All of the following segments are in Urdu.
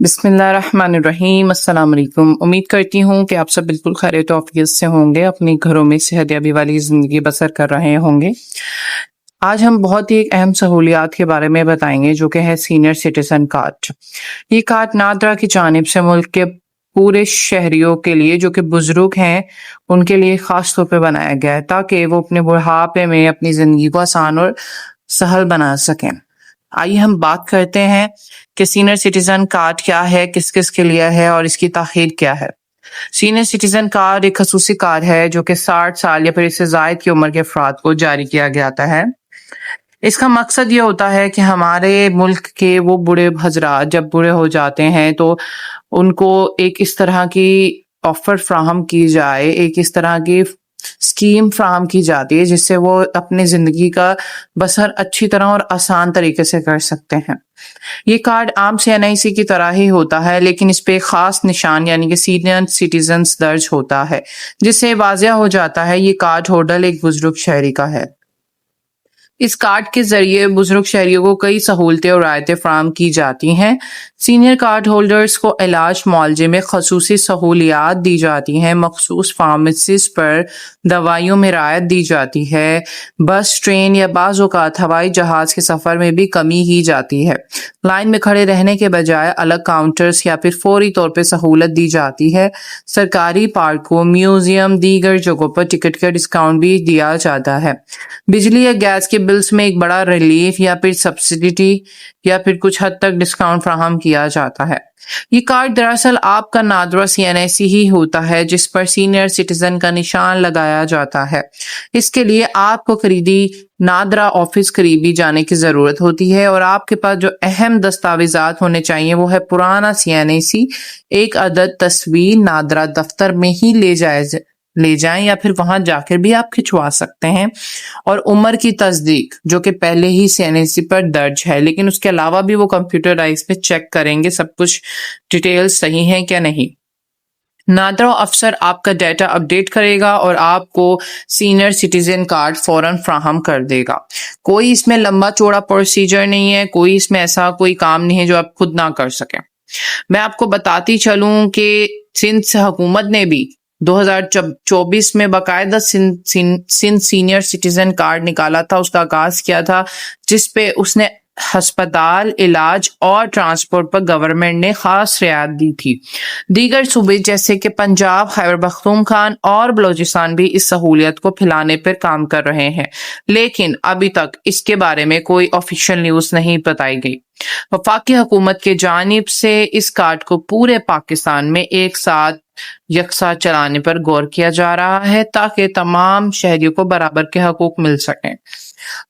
بسم اللہ الرحمن الرحیم۔ السلام علیکم۔ امید کرتی ہوں کہ آپ سب بالکل خیریت و عافیت سے ہوں گے، اپنے گھروں میں صحت یابی والی زندگی بسر کر رہے ہوں گے۔ آج ہم بہت ہی ایک اہم سہولیات کے بارے میں بتائیں گے جو کہ ہے سینئر سٹیزن کارڈ۔ یہ کارڈ نادرا کی جانب سے ملک کے پورے شہریوں کے لیے جو کہ بزرگ ہیں ان کے لیے خاص طور پہ بنایا گیا ہے تاکہ وہ اپنے بڑھاپے میں اپنی زندگی کو آسان اور سہل بنا سکیں۔ آئیے ہم بات کرتے ہیں کہ سینئر سٹیزن کارڈ کیا ہے، کس کس کے لیے ہے اور اس کی تاخیر کیا ہے۔ سینئر سٹیزن کارڈ ایک خصوصی کارڈ ہے جو کہ 60 سال یا پھر اس سے زائد کی عمر کے افراد کو جاری کیا جاتا ہے۔ اس کا مقصد یہ ہوتا ہے کہ ہمارے ملک کے وہ بوڑھے حضرات جب بوڑھے ہو جاتے ہیں تو ان کو ایک اس طرح کی آفر فراہم کی جائے، ایک اس طرح کی اسکیم فراہم کی جاتی ہے جس سے وہ اپنی زندگی کا بسر اچھی طرح اور آسان طریقے سے کر سکتے ہیں۔ یہ کارڈ عام CNIC کی طرح ہی ہوتا ہے لیکن اس پہ ایک خاص نشان یعنی کہ سینئر سٹیزنز درج ہوتا ہے جس سے واضح ہو جاتا ہے یہ کارڈ ہولڈر ایک بزرگ شہری کا ہے۔ اس کارڈ کے ذریعے بزرگ شہریوں کو کئی سہولتیں اور رعایتیں فراہم کی جاتی ہیں۔ سینئر کارڈ ہولڈرز کو علاج معالجے میں خصوصی سہولیات دی جاتی ہیں، مخصوص فارمیسیز پر دوائیوں میں رعایت دی جاتی ہے، بس، ٹرین یا بعض اوقات ہوائی جہاز کے سفر میں بھی کمی کی جاتی ہے، لائن میں کھڑے رہنے کے بجائے الگ کاؤنٹرز یا پھر فوری طور پہ سہولت دی جاتی ہے، سرکاری پارکوں، میوزیم، دیگر جگہوں پر ٹکٹ کا ڈسکاؤنٹ بھی دیا جاتا ہے، بجلی یا گیس کے بلز میں ایک بڑا ریلیف یا پھر سبسڈی یا پھر کچھ حد تک ڈسکاؤنٹ فراہم کیا جاتا ہے۔ یہ کارڈ دراصل آپ کا نادرا CNIC ہی ہوتا ہے جس پر سینئر سٹیزن کا نشان لگایا جاتا ہے۔ اس کے لیے آپ کو قریبی نادرا آفس قریبی جانے کی ضرورت ہوتی ہے اور آپ کے پاس جو اہم دستاویزات ہونے چاہیے وہ ہے پرانا CNIC، ایک عدد تصویر نادرا دفتر میں ہی لے جائیں یا پھر وہاں جا کر بھی آپ کھنچوا سکتے ہیں، اور عمر کی تصدیق جو کہ پہلے ہی CNIC پر درج ہے لیکن اس کے علاوہ بھی وہ کمپیوٹرائز پہ چیک کریں گے سب کچھ ڈیٹیل صحیح ہیں کیا نہیں۔ نادرا افسر آپ کا ڈیٹا اپڈیٹ کرے گا اور آپ کو سینئر سٹیزن کارڈ فوراً فراہم کر دے گا۔ کوئی اس میں لمبا چوڑا پروسیجر نہیں ہے، کوئی اس میں ایسا کوئی کام نہیں ہے جو آپ خود نہ کر سکیں۔ میں آپ کو بتاتی چلوں کہ سندھ حکومت نے بھی 2024 میں باقاعدہ سندھ سینئر سٹیزن کارڈ نکالا تھا، اس کا آغاز کیا تھا جس پہ اس نے ہسپتال، علاج اور ٹرانسپورٹ پر گورنمنٹ نے خاص رعایت دی تھی۔ دیگر صوبے جیسے کہ پنجاب، خیبر پختونخوا اور بلوچستان بھی اس سہولیت کو پھیلانے پر کام کر رہے ہیں لیکن ابھی تک اس کے بارے میں کوئی آفیشیل نیوز نہیں بتائی گئی۔ وفاقی حکومت کے جانب سے اس کارڈ کو پورے پاکستان میں ایک ساتھ یکساں چلانے پر غور کیا جا رہا ہے تاکہ تمام شہریوں کو برابر کے حقوق مل سکیں۔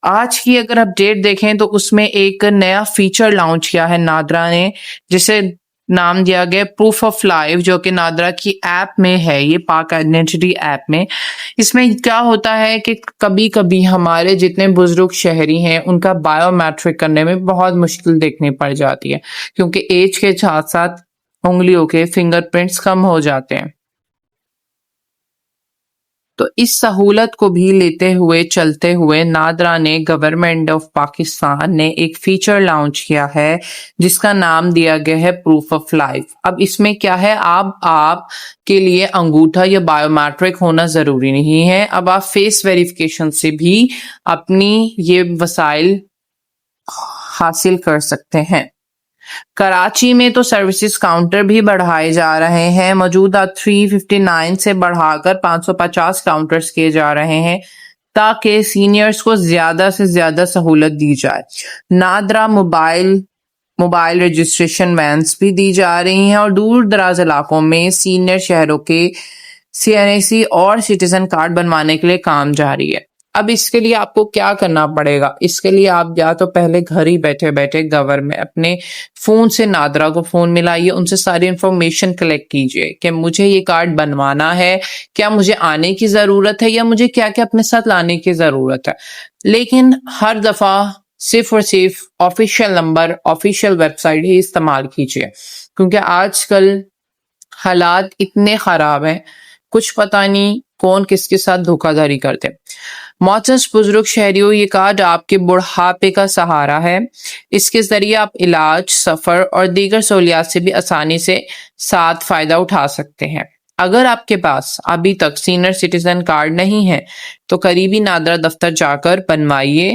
آج کی اگر اپڈیٹ دیکھیں تو اس میں ایک نیا فیچر لانچ کیا ہے نادرا نے جسے نام دیا گیا پروف آف لائف، جو کہ نادرا کی ایپ میں ہے، یہ پاک آئیڈینٹی ایپ میں۔ اس میں کیا ہوتا ہے کہ کبھی کبھی ہمارے جتنے بزرگ شہری ہیں ان کا بایو میٹرک کرنے میں بہت مشکل دیکھنی پڑ جاتی ہے کیونکہ ایج کے ساتھ ساتھ انگلیوں کے فنگر پرنٹس کم ہو جاتے ہیں۔ تو اس سہولت کو بھی لیتے ہوئے چلتے ہوئے نادرا نے گورنمنٹ آف پاکستان نے ایک فیچر لانچ کیا ہے جس کا نام دیا گیا ہے پروف آف لائف۔ اب اس میں کیا ہے، آپ کے لیے انگوٹھا یا بایو میٹرک ہونا ضروری نہیں ہے، اب آپ فیس ویریفیکیشن سے بھی اپنی یہ وسائل حاصل کر سکتے ہیں۔ کراچی میں تو سروسز کاؤنٹر بھی بڑھائے جا رہے ہیں، موجودہ 359 سے بڑھا کر 550 کاؤنٹرز کیے جا رہے ہیں تاکہ سینئرز کو زیادہ سے زیادہ سہولت دی جائے۔ نادرا موبائل رجسٹریشن وینس بھی دی جا رہی ہیں اور دور دراز علاقوں میں سینئر شہروں کے CNIC اور سٹیزن کارڈ بنوانے کے لیے کام جاری ہے۔ اب اس کے لیے آپ کو کیا کرنا پڑے گا، اس کے لیے آپ یا تو پہلے گھر ہی بیٹھے بیٹھے گورنمنٹ اپنے فون سے نادرا کو فون ملائیے، ان سے ساری انفارمیشن کلیکٹ کیجئے کہ مجھے یہ کارڈ بنوانا ہے، کیا مجھے آنے کی ضرورت ہے یا مجھے کیا کیا اپنے ساتھ لانے کی ضرورت ہے، لیکن ہر دفعہ صرف اور صرف official number, official website ہی استعمال کیجئے کیونکہ آج کل حالات اتنے خراب ہیں، کچھ پتہ نہیں کون کس کے ساتھ دھوکہ دھڑی کرتے. معزز بزرگ شہریوں، یہ کارڈ آپ کے بڑھاپے کا سہارا ہے. اس کے ذریعے آپ علاج، سفر اور دیگر سہولیات سے بھی آسانی سے ساتھ فائدہ اٹھا سکتے ہیں. اگر آپ کے پاس ابھی تک سینئر سٹیزن کارڈ نہیں ہے تو قریبی نادرا دفتر جا کر بنوائیے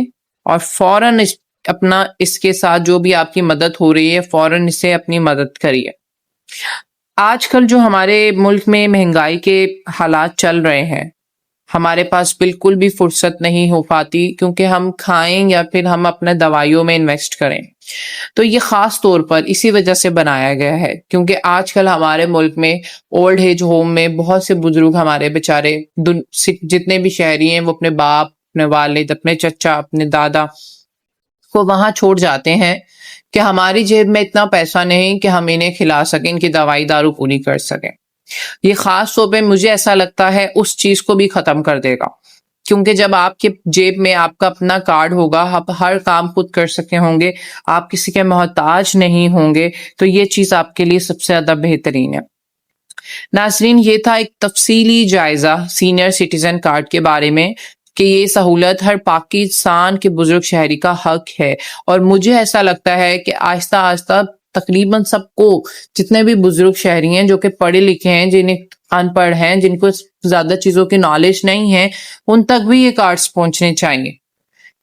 اور فوراً اپنا اس کے ساتھ جو بھی آپ کی مدد ہو رہی ہے فوراً اسے اپنی مدد کریے. آج کل جو ہمارے ملک میں مہنگائی کے حالات چل رہے ہیں، ہمارے پاس بالکل بھی فرصت نہیں ہو پاتی کیونکہ ہم کھائیں یا پھر ہم اپنے دوائیوں میں انویسٹ کریں. تو یہ خاص طور پر اسی وجہ سے بنایا گیا ہے کیونکہ آج کل ہمارے ملک میں اولڈ ایج ہوم میں بہت سے بزرگ ہمارے بیچارے جتنے بھی شہری ہیں وہ اپنے باپ، اپنے والد، اپنے چچا، اپنے دادا کو وہاں چھوڑ جاتے ہیں کہ ہماری جیب میں اتنا پیسہ نہیں کہ ہم انہیں کھلا سکیں، ان کی دوائی دارو پوری کر سکیں. یہ خاص طور پہ مجھے ایسا لگتا ہے اس چیز کو بھی ختم کر دے گا کیونکہ جب آپ کے جیب میں آپ کا اپنا کارڈ ہوگا، آپ ہر کام خود کر سکے ہوں گے، آپ کسی کے محتاج نہیں ہوں گے، تو یہ چیز آپ کے لیے سب سے زیادہ بہترین ہے. ناظرین، یہ تھا ایک تفصیلی جائزہ سینئر سٹیزن کارڈ کے بارے میں کہ یہ سہولت ہر پاکستان کے بزرگ شہری کا حق ہے، اور مجھے ایسا لگتا ہے کہ آہستہ آہستہ تقریباً سب کو، جتنے بھی بزرگ شہری ہیں جو کہ پڑھے لکھے ہیں، جنہیں ان پڑھ ہیں، جن کو زیادہ چیزوں کی نالج نہیں ہے، ان تک بھی یہ کارڈز پہنچنے چاہیے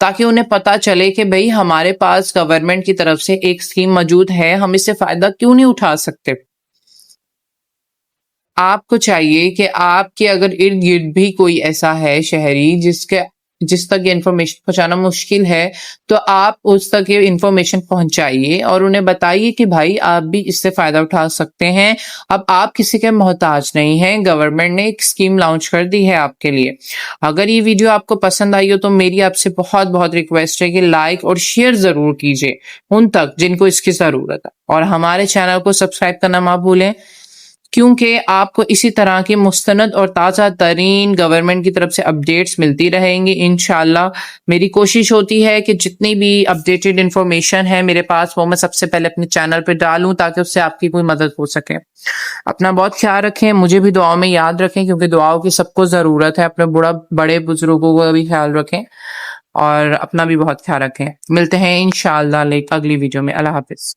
تاکہ انہیں پتا چلے کہ بھئی ہمارے پاس گورنمنٹ کی طرف سے ایک اسکیم موجود ہے، ہم اس سے فائدہ کیوں نہیں اٹھا سکتے. آپ کو چاہیے کہ آپ کے اگر ارد گرد بھی کوئی ایسا ہے شہری جس تک یہ انفارمیشن پہنچانا مشکل ہے، تو آپ اس تک یہ انفارمیشن پہنچائیے اور انہیں بتائیے کہ بھائی آپ بھی اس سے فائدہ اٹھا سکتے ہیں. اب آپ کسی کے محتاج نہیں ہیں، گورنمنٹ نے ایک اسکیم لانچ کر دی ہے آپ کے لیے. اگر یہ ویڈیو آپ کو پسند آئی ہو تو میری آپ سے بہت بہت ریکویسٹ ہے کہ لائک اور شیئر ضرور کیجیے ان تک جن کو اس کی ضرورت ہے، اور ہمارے چینل کو سبسکرائب کرنا مت بھولیں کیونکہ آپ کو اسی طرح کی مستند اور تازہ ترین گورنمنٹ کی طرف سے اپڈیٹس ملتی رہیں گی انشاءاللہ. میری کوشش ہوتی ہے کہ جتنی بھی اپڈیٹڈ انفارمیشن ہے میرے پاس وہ میں سب سے پہلے اپنے چینل پہ ڈالوں تاکہ اس سے آپ کی کوئی مدد ہو سکے. اپنا بہت خیال رکھیں، مجھے بھی دعاؤں میں یاد رکھیں کیونکہ دعاؤں کی سب کو ضرورت ہے. اپنے بڑے بزرگوں کا بھی خیال رکھیں اور اپنا بھی بہت خیال رکھیں. ملتے ہیں انشاءاللہ اگلی ویڈیو میں. اللہ حافظ.